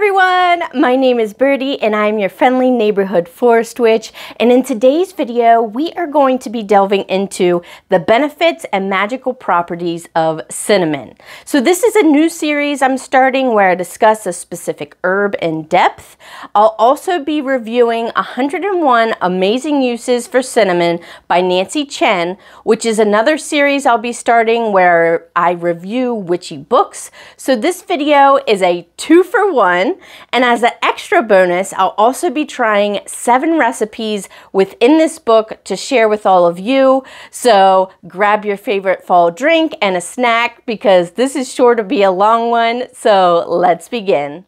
everyone, my name is Birdie and I'm your friendly neighborhood forest witch, and in today's video we are going to be delving into the benefits and magical properties of cinnamon. So this is a new series I'm starting where I discuss a specific herb in depth. I'll also be reviewing 101 Amazing Uses for Cinnamon by Nancy Chen, which is another series I'll be starting where I review witchy books. So this video is a 2-for-1, and as an extra bonus, I'll also be trying 7 recipes within this book to share with all of you. So grab your favorite fall drink and a snack because this is sure to be a long one. So let's begin.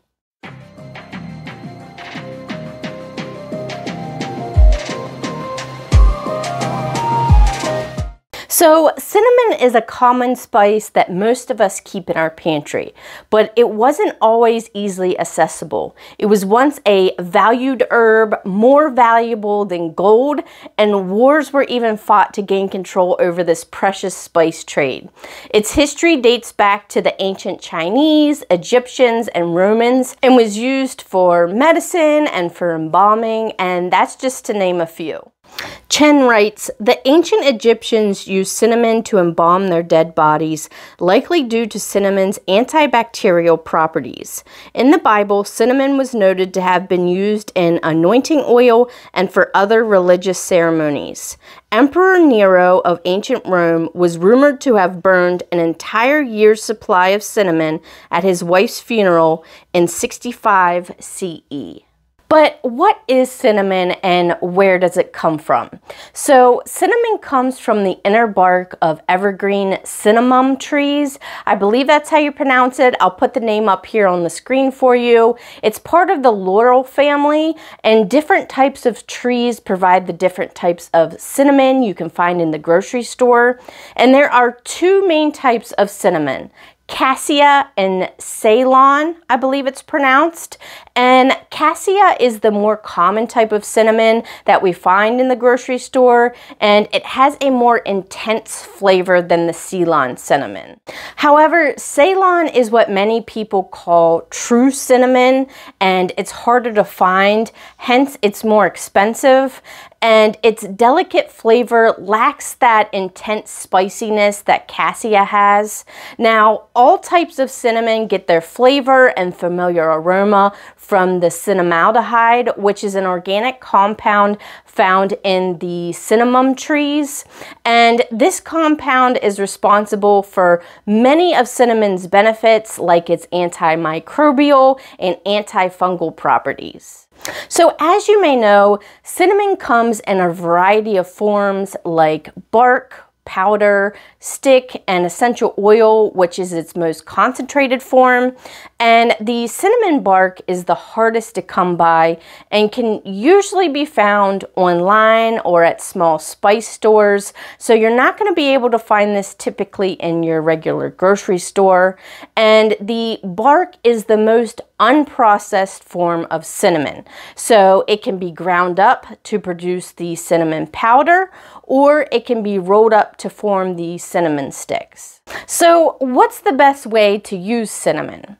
So cinnamon is a common spice that most of us keep in our pantry, but it wasn't always easily accessible. It was once a valued herb, more valuable than gold, and wars were even fought to gain control over this precious spice trade. Its history dates back to the ancient Chinese, Egyptians, and Romans, and was used for medicine and for embalming, and that's just to name a few. Chen writes, the ancient Egyptians used cinnamon to embalm their dead bodies, likely due to cinnamon's antibacterial properties. In the Bible, cinnamon was noted to have been used in anointing oil and for other religious ceremonies. Emperor Nero of ancient Rome was rumored to have burned an entire year's supply of cinnamon at his wife's funeral in 65 CE. But what is cinnamon and where does it come from? So cinnamon comes from the inner bark of evergreen cinnamon trees. I believe that's how you pronounce it. I'll put the name up here on the screen for you. It's part of the laurel family, and different types of trees provide the different types of cinnamon you can find in the grocery store. And there are 2 main types of cinnamon: Cassia and Ceylon, I believe it's pronounced. And Cassia is the more common type of cinnamon that we find in the grocery store, and it has a more intense flavor than the Ceylon cinnamon. However, Ceylon is what many people call true cinnamon, and it's harder to find, hence it's more expensive. And its delicate flavor lacks that intense spiciness that Cassia has. Now, all types of cinnamon get their flavor and familiar aroma from the cinnamaldehyde, which is an organic compound found in the cinnamon trees. And this compound is responsible for many of cinnamon's benefits, like its antimicrobial and antifungal properties. So as you may know, cinnamon comes in a variety of forms like bark, powder, stick, and essential oil, which is its most concentrated form. And the cinnamon bark is the hardest to come by and can usually be found online or at small spice stores. So you're not going to be able to find this typically in your regular grocery store. And the bark is the most unprocessed form of cinnamon. So it can be ground up to produce the cinnamon powder, or it can be rolled up to form the cinnamon sticks. So what's the best way to use cinnamon?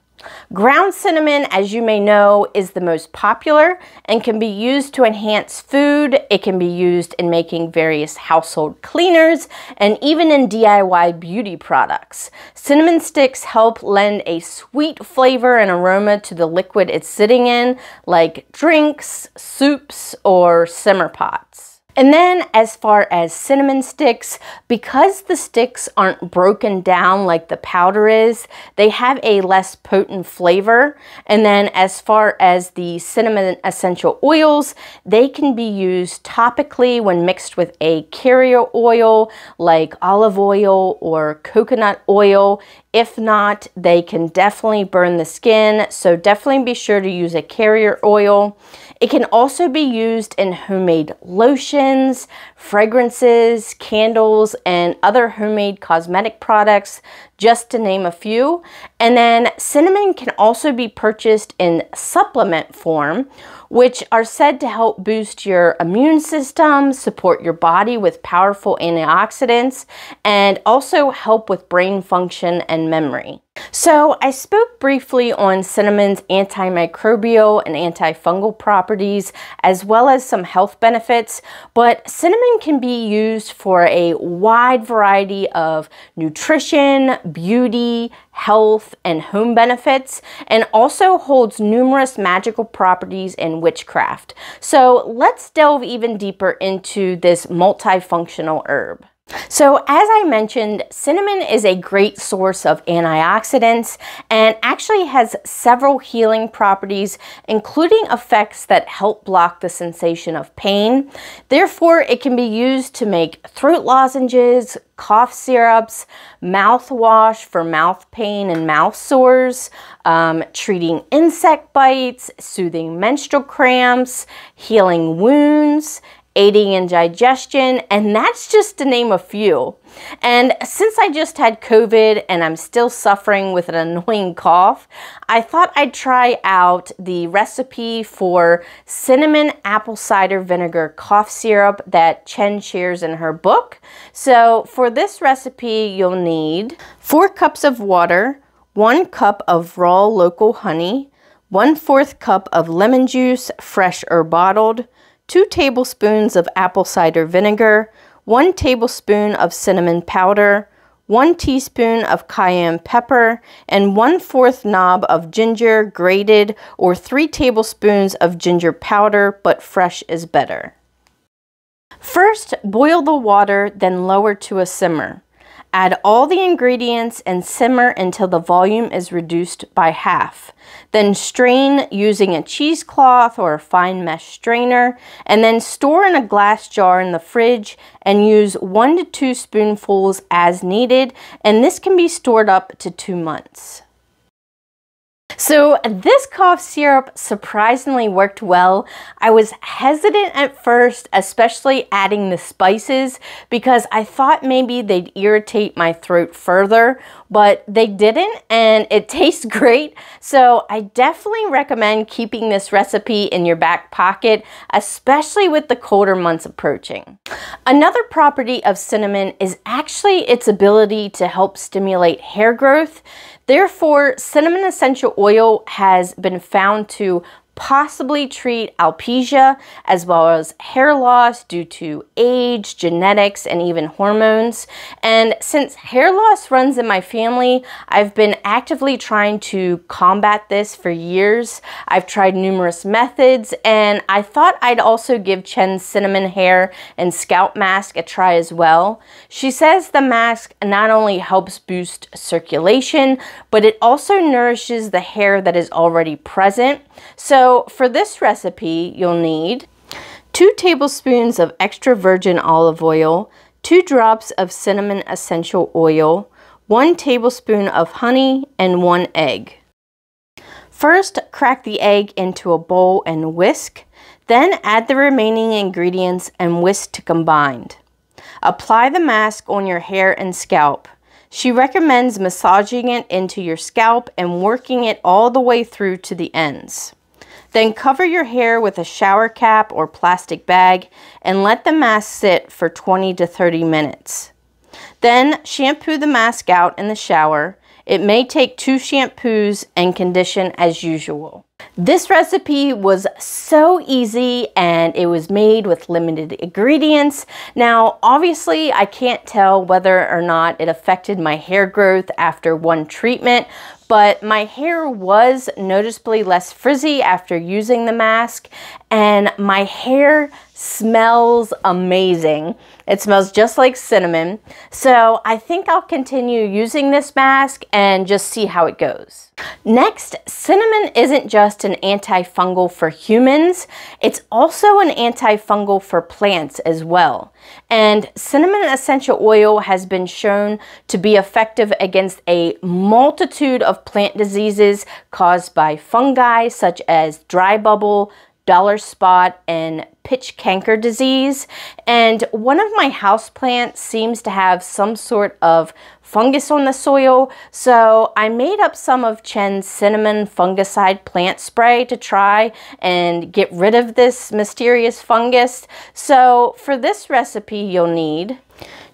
Ground cinnamon, as you may know, is the most popular and can be used to enhance food. It can be used in making various household cleaners and even in DIY beauty products. Cinnamon sticks help lend a sweet flavor and aroma to the liquid it's sitting in, like drinks, soups, or simmer pots. And then as far as cinnamon sticks, because the sticks aren't broken down like the powder is, they have a less potent flavor. And then as far as the cinnamon essential oils, they can be used topically when mixed with a carrier oil like olive oil or coconut oil. If not, they can definitely burn the skin, so definitely be sure to use a carrier oil. It can also be used in homemade lotions, fragrances, candles, and other homemade cosmetic products, just to name a few. And then cinnamon can also be purchased in supplement form, which are said to help boost your immune system, support your body with powerful antioxidants, and also help with brain function and memory. So I spoke briefly on cinnamon's antimicrobial and antifungal properties, as well as some health benefits, but cinnamon can be used for a wide variety of nutrition, beauty, health, and home benefits, and also holds numerous magical properties in witchcraft. So let's delve even deeper into this multifunctional herb. So as I mentioned, cinnamon is a great source of antioxidants and actually has several healing properties, including effects that help block the sensation of pain. Therefore, it can be used to make throat lozenges, cough syrups, mouthwash for mouth pain and mouth sores, treating insect bites, soothing menstrual cramps, healing wounds, aiding in digestion, and that's just to name a few. And since I just had COVID and I'm still suffering with an annoying cough, I thought I'd try out the recipe for cinnamon apple cider vinegar cough syrup that Chen shares in her book. So for this recipe, you'll need 4 cups of water, 1 cup of raw local honey, 1/4 cup of lemon juice, fresh or bottled, 2 tablespoons of apple cider vinegar, 1 tablespoon of cinnamon powder, 1 teaspoon of cayenne pepper, and 1/4 knob of ginger grated, or 3 tablespoons of ginger powder, but fresh is better. First, boil the water, then lower to a simmer. Add all the ingredients and simmer until the volume is reduced by half. Then strain using a cheesecloth or a fine mesh strainer, and then store in a glass jar in the fridge and use 1 to 2 spoonfuls as needed, and this can be stored up to 2 months. So this cough syrup surprisingly worked well. I was hesitant at first, especially adding the spices, because I thought maybe they'd irritate my throat further, but they didn't, and it tastes great. So I definitely recommend keeping this recipe in your back pocket, especially with the colder months approaching. Another property of cinnamon is actually its ability to help stimulate hair growth. Therefore, cinnamon essential oil has been found to possibly treat alopecia as well as hair loss due to age, genetics, and even hormones. And since hair loss runs in my family, I've been actively trying to combat this for years. I've tried numerous methods, and I thought I'd also give Chen's cinnamon hair and scalp mask a try as well. She says the mask not only helps boost circulation, but it also nourishes the hair that is already present. So for this recipe, you'll need 2 tablespoons of extra virgin olive oil, 2 drops of cinnamon essential oil, 1 tablespoon of honey, and 1 egg. First, crack the egg into a bowl and whisk. Then add the remaining ingredients and whisk to combine. Apply the mask on your hair and scalp. She recommends massaging it into your scalp and working it all the way through to the ends. Then cover your hair with a shower cap or plastic bag and let the mask sit for 20 to 30 minutes. Then shampoo the mask out in the shower. It may take 2 shampoos and condition as usual. This recipe was so easy and it was made with limited ingredients. Now, obviously, I can't tell whether or not it affected my hair growth after one treatment, but my hair was noticeably less frizzy after using the mask, and my hair smells amazing. It smells just like cinnamon. So I think I'll continue using this mask and just see how it goes. Next, cinnamon isn't just an antifungal for humans, it's also an antifungal for plants as well. And cinnamon essential oil has been shown to be effective against a multitude of plant diseases caused by fungi such as dry bubble, dollar spot, and pitch canker disease. And one of my houseplants seems to have some sort of fungus on the soil, so I made up some of Chen's cinnamon fungicide plant spray to try and get rid of this mysterious fungus. So for this recipe, you'll need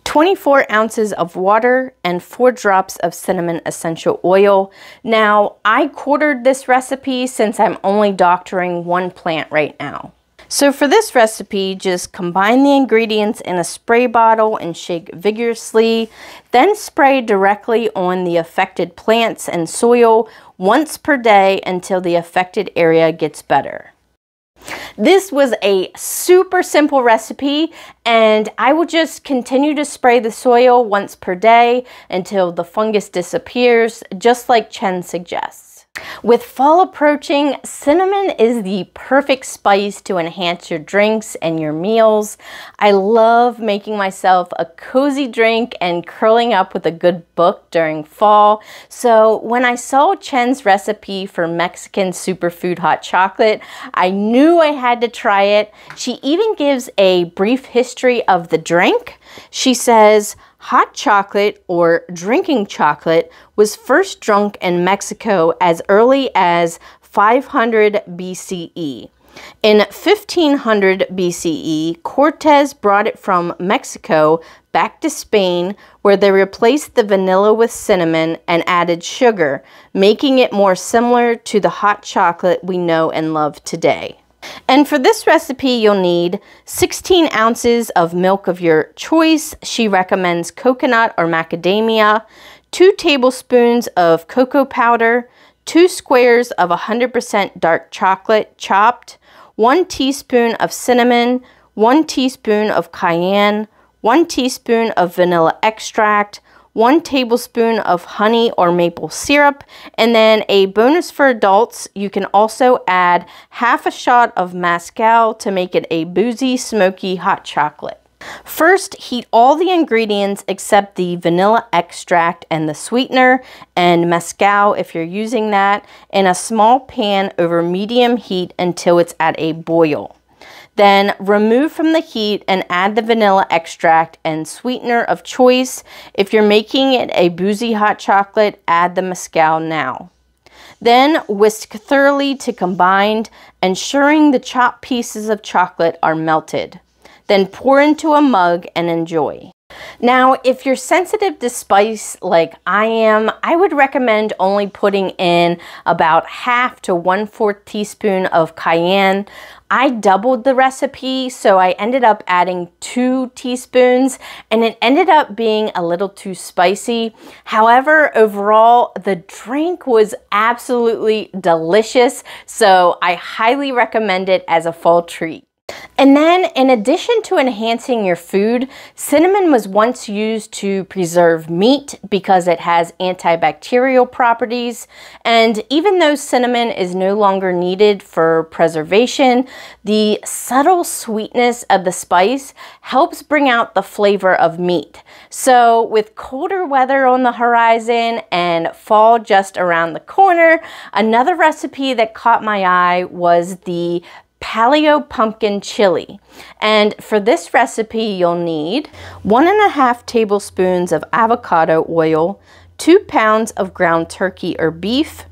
24 ounces of water, and 4 drops of cinnamon essential oil. Now, I quartered this recipe since I'm only doctoring one plant right now. So for this recipe, just combine the ingredients in a spray bottle and shake vigorously, then spray directly on the affected plants and soil once per day until the affected area gets better. This was a super simple recipe, and I will just continue to spray the soil once per day until the fungus disappears, just like Chen suggests. With fall approaching, cinnamon is the perfect spice to enhance your drinks and your meals. I love making myself a cozy drink and curling up with a good book during fall. So when I saw Chen's recipe for Mexican superfood hot chocolate, I knew I had to try it. She even gives a brief history of the drink. She says, hot chocolate, or drinking chocolate, was first drunk in Mexico as early as 500 BCE. In 1500 BCE, Cortez brought it from Mexico back to Spain, where they replaced the vanilla with cinnamon and added sugar, making it more similar to the hot chocolate we know and love today. And for this recipe, you'll need 16 ounces of milk of your choice. She recommends coconut or macadamia, 2 tablespoons of cocoa powder, 2 squares of 100% dark chocolate chopped, 1 teaspoon of cinnamon, 1 teaspoon of cayenne, 1 teaspoon of vanilla extract, 1 tablespoon of honey or maple syrup, and then a bonus for adults, you can also add half a shot of mezcal to make it a boozy, smoky hot chocolate. First, heat all the ingredients except the vanilla extract and the sweetener, and mezcal if you're using that, in a small pan over medium heat until it's at a boil. Then remove from the heat and add the vanilla extract and sweetener of choice. If you're making it a boozy hot chocolate, add the mezcal now. Then whisk thoroughly to combine, ensuring the chopped pieces of chocolate are melted. Then pour into a mug and enjoy. Now, if you're sensitive to spice like I am, I would recommend only putting in about half to 1/4 teaspoon of cayenne. I doubled the recipe, so I ended up adding 2 teaspoons, and it ended up being a little too spicy. However, overall, the drink was absolutely delicious, so I highly recommend it as a fall treat. And then, in addition to enhancing your food, cinnamon was once used to preserve meat because it has antibacterial properties. And even though cinnamon is no longer needed for preservation, the subtle sweetness of the spice helps bring out the flavor of meat. So with colder weather on the horizon and fall just around the corner, another recipe that caught my eye was the paleo pumpkin chili. And for this recipe, you'll need 1½ tablespoons of avocado oil, 2 pounds of ground turkey or beef.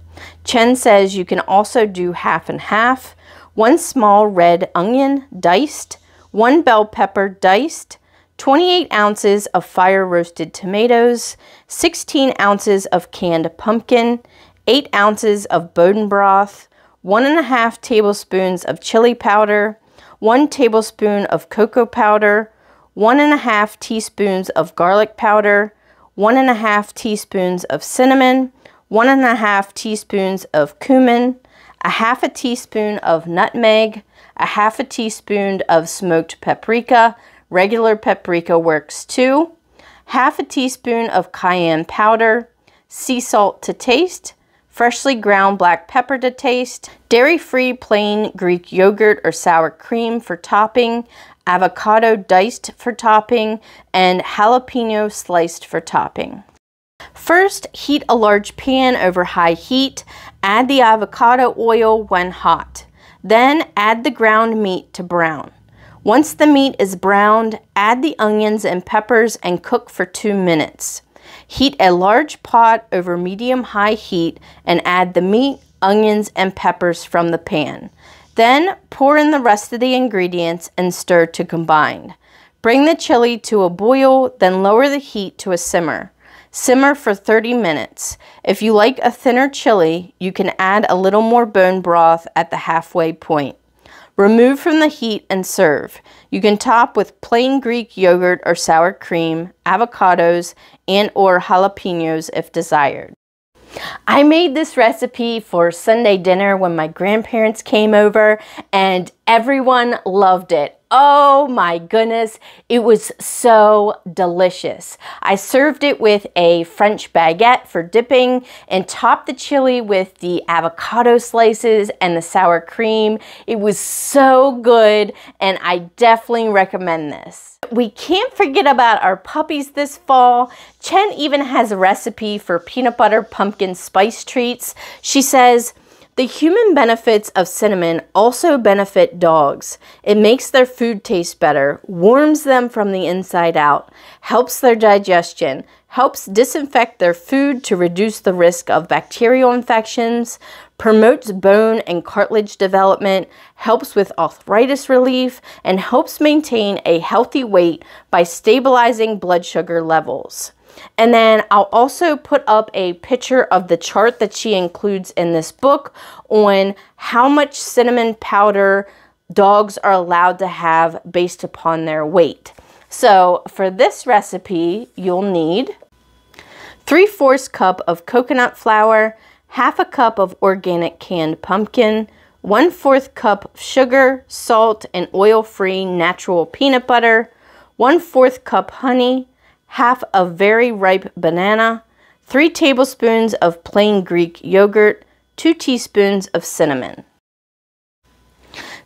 Chen says you can also do half and half. 1 small red onion diced, 1 bell pepper diced, 28 ounces of fire roasted tomatoes, 16 ounces of canned pumpkin, 8 ounces of Boden broth, 1½ tablespoons of chili powder, 1 tablespoon of cocoa powder, 1½ teaspoons of garlic powder, 1½ teaspoons of cinnamon, 1½ teaspoons of cumin, a half a teaspoon of nutmeg, a half a teaspoon of smoked paprika, regular paprika works too, half a teaspoon of cayenne powder, sea salt to taste, freshly ground black pepper to taste, dairy-free plain Greek yogurt or sour cream for topping, avocado diced for topping, and jalapeno sliced for topping. First, heat a large pan over high heat. Add the avocado oil when hot. Then add the ground meat to brown. Once the meat is browned, add the onions and peppers and cook for 2 minutes. Heat a large pot over medium-high heat and add the meat, onions, and peppers from the pan. Then pour in the rest of the ingredients and stir to combine. Bring the chili to a boil, then lower the heat to a simmer. Simmer for 30 minutes. If you like a thinner chili, you can add a little more bone broth at the halfway point. Remove from the heat and serve. You can top with plain Greek yogurt or sour cream, avocados, and/or jalapenos if desired. I made this recipe for Sunday dinner when my grandparents came over, and everyone loved it. Oh my goodness, it was so delicious. I served it with a French baguette for dipping and topped the chili with the avocado slices and the sour cream. It was so good, and I definitely recommend this. We can't forget about our puppies this fall. Chen even has a recipe for peanut butter pumpkin spice treats. She says, "The human benefits of cinnamon also benefit dogs. It makes their food taste better, warms them from the inside out, helps their digestion, helps disinfect their food to reduce the risk of bacterial infections, promotes bone and cartilage development, helps with arthritis relief, and helps maintain a healthy weight by stabilizing blood sugar levels." And then I'll also put up a picture of the chart that she includes in this book on how much cinnamon powder dogs are allowed to have based upon their weight. So for this recipe, you'll need 3/4 cup of coconut flour, 1/2 cup of organic canned pumpkin, 1/4 cup of sugar, salt, and oil-free natural peanut butter, 1/4 cup honey, 1/2 of very ripe banana, 3 tablespoons of plain Greek yogurt, 2 teaspoons of cinnamon.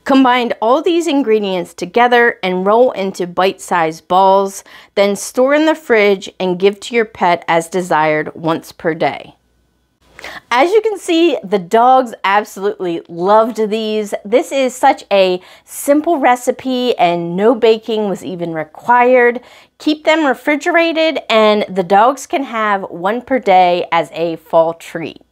Combine all these ingredients together and roll into bite-sized balls, then store in the fridge and give to your pet as desired once per day. As you can see, the dogs absolutely loved these. This is such a simple recipe and no baking was even required. Keep them refrigerated and the dogs can have one per day as a fall treat.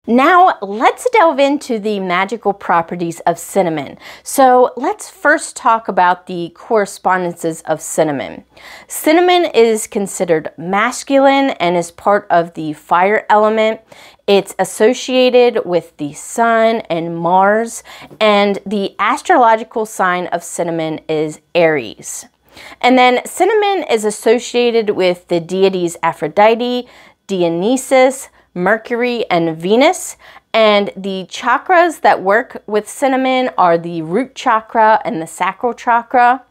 Now let's delve into the magical properties of cinnamon. So let's first talk about the correspondences of cinnamon. Cinnamon is considered masculine and is part of the fire element. It's associated with the sun and Mars, and the astrological sign of cinnamon is Aries. And then cinnamon is associated with the deities Aphrodite, Dionysus, Mercury, and Venus, and the chakras that work with cinnamon are the root chakra and the sacral chakra.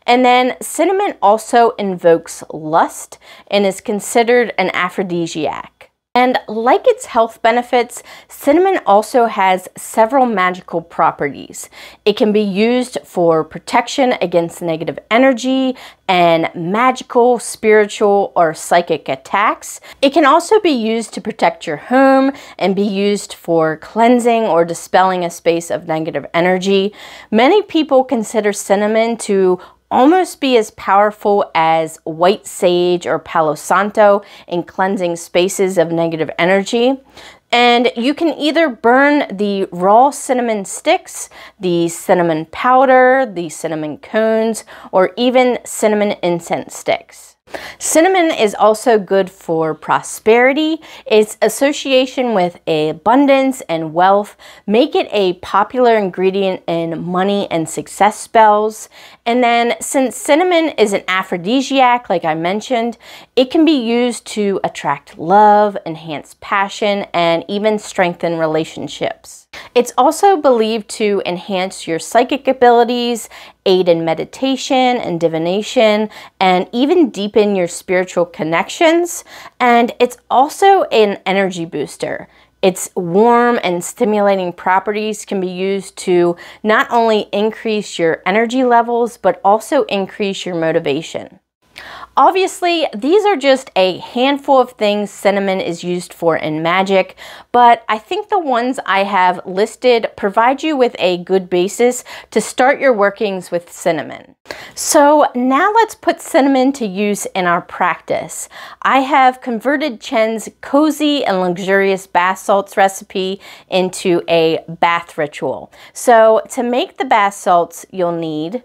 And then cinnamon also invokes lust and is considered an aphrodisiac. And like its health benefits, cinnamon also has several magical properties. It can be used for protection against negative energy and magical, spiritual, or psychic attacks. It can also be used to protect your home and be used for cleansing or dispelling a space of negative energy. Many people consider cinnamon to almost be as powerful as white sage or palo santo in cleansing spaces of negative energy. And you can either burn the raw cinnamon sticks, the cinnamon powder, the cinnamon cones, or even cinnamon incense sticks. Cinnamon is also good for prosperity. Its association with abundance and wealth make it a popular ingredient in money and success spells. And then since cinnamon is an aphrodisiac, like I mentioned, it can be used to attract love, enhance passion, and even strengthen relationships. It's also believed to enhance your psychic abilities, aid in meditation and divination, and even deepen your spiritual connections. And it's also an energy booster. Its warm and stimulating properties can be used to not only increase your energy levels, but also increase your motivation. Obviously, these are just a handful of things cinnamon is used for in magic, but I think the ones I have listed provide you with a good basis to start your workings with cinnamon. So now let's put cinnamon to use in our practice. I have converted Chen's cozy and luxurious bath salts recipe into a bath ritual. So to make the bath salts, you'll need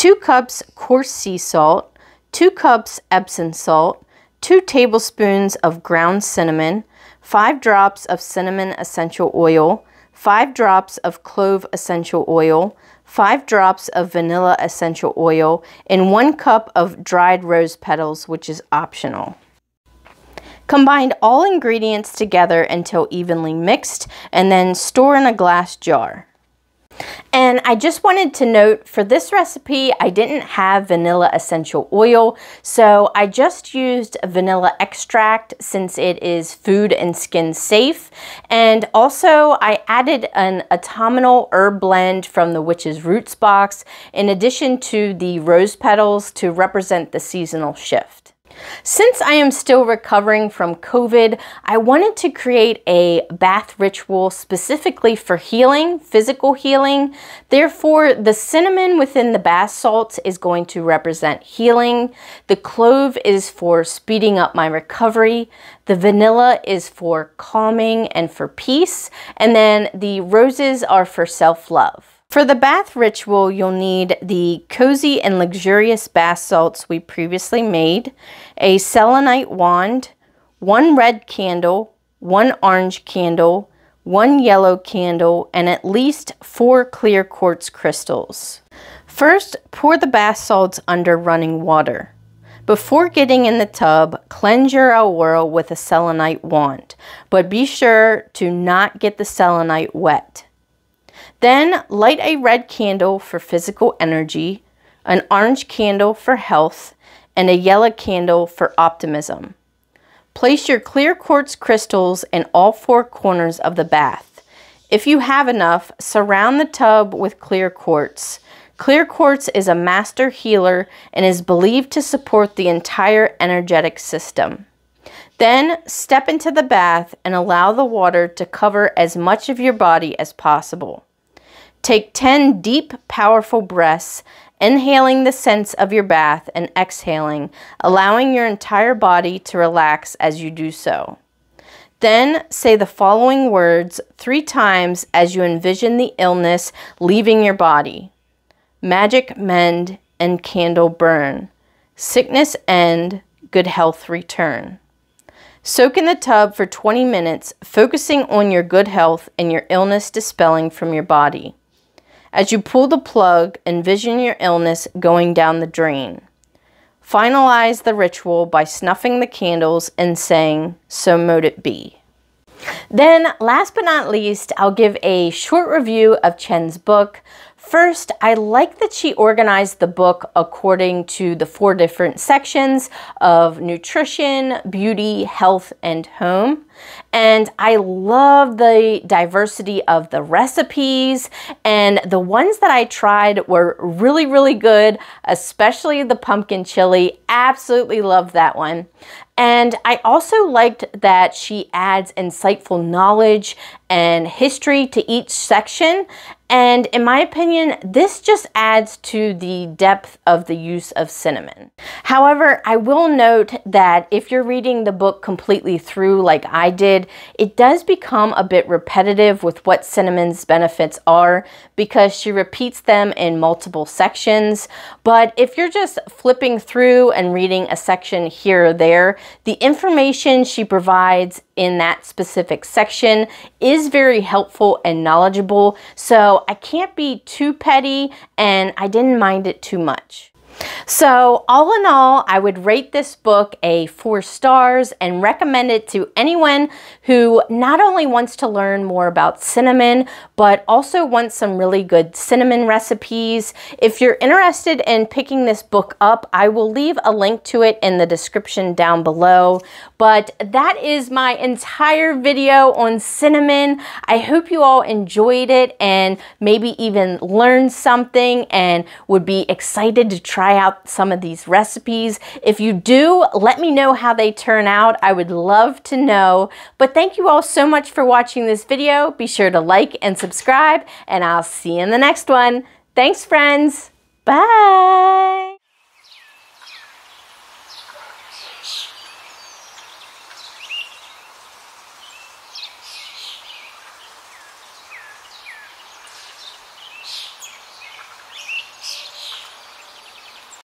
2 cups coarse sea salt, 2 cups Epsom salt, 2 tablespoons of ground cinnamon, 5 drops of cinnamon essential oil, 5 drops of clove essential oil, 5 drops of vanilla essential oil, and 1 cup of dried rose petals, which is optional. Combine all ingredients together until evenly mixed and then store in a glass jar. And I just wanted to note, for this recipe, I didn't have vanilla essential oil, so I just used vanilla extract since it is food and skin safe. And also I added an autumnal herb blend from the Witch's Roots box, in addition to the rose petals to represent the seasonal shift. Since I am still recovering from COVID, I wanted to create a bath ritual specifically for healing, physical healing. Therefore, the cinnamon within the bath salts is going to represent healing. The clove is for speeding up my recovery. The vanilla is for calming and for peace. And then the roses are for self-love. For the bath ritual, you'll need the cozy and luxurious bath salts we previously made, a selenite wand, 1 red candle, 1 orange candle, 1 yellow candle, and at least 4 clear quartz crystals. First, pour the bath salts under running water. Before getting in the tub, cleanse your aura with a selenite wand, but be sure to not get the selenite wet. Then light a red candle for physical energy, an orange candle for health, and a yellow candle for optimism. Place your clear quartz crystals in all 4 corners of the bath. If you have enough, surround the tub with clear quartz. Clear quartz is a master healer and is believed to support the entire energetic system. Then step into the bath and allow the water to cover as much of your body as possible. Take 10 deep, powerful breaths, inhaling the scents of your bath and exhaling, allowing your entire body to relax as you do so. Then say the following words 3 times as you envision the illness leaving your body. Magic mend and candle burn. Sickness end, good health return. Soak in the tub for 20 minutes, focusing on your good health and your illness dispelling from your body. As you pull the plug, envision your illness going down the drain. Finalize the ritual by snuffing the candles and saying, "So mote it be." Then, last but not least, I'll give a short review of Chen's book. First, I like that she organized the book according to the 4 different sections of nutrition, beauty, health, and home. And I love the diversity of the recipes, and the ones that I tried were really, really good, especially the pumpkin chili. Absolutely loved that one. And I also liked that she adds insightful knowledge and history to each section. And in my opinion, this just adds to the depth of the use of cinnamon. However, I will note that if you're reading the book completely through like I did, it does become a bit repetitive with what cinnamon's benefits are because she repeats them in multiple sections. But if you're just flipping through and reading a section here or there, the information she provides in that specific section is very helpful and knowledgeable, so I can't be too petty and I didn't mind it too much. So all in all, I would rate this book a 4 stars and recommend it to anyone who not only wants to learn more about cinnamon, but also wants some really good cinnamon recipes. If you're interested in picking this book up, I will leave a link to it in the description down below. But that is my entire video on cinnamon. I hope you all enjoyed it and maybe even learned something and would be excited to try out some of these recipes. If you do, let me know how they turn out. I would love to know. But thank you all so much for watching this video. Be sure to like and subscribe, and I'll see you in the next one. Thanks, friends. Bye.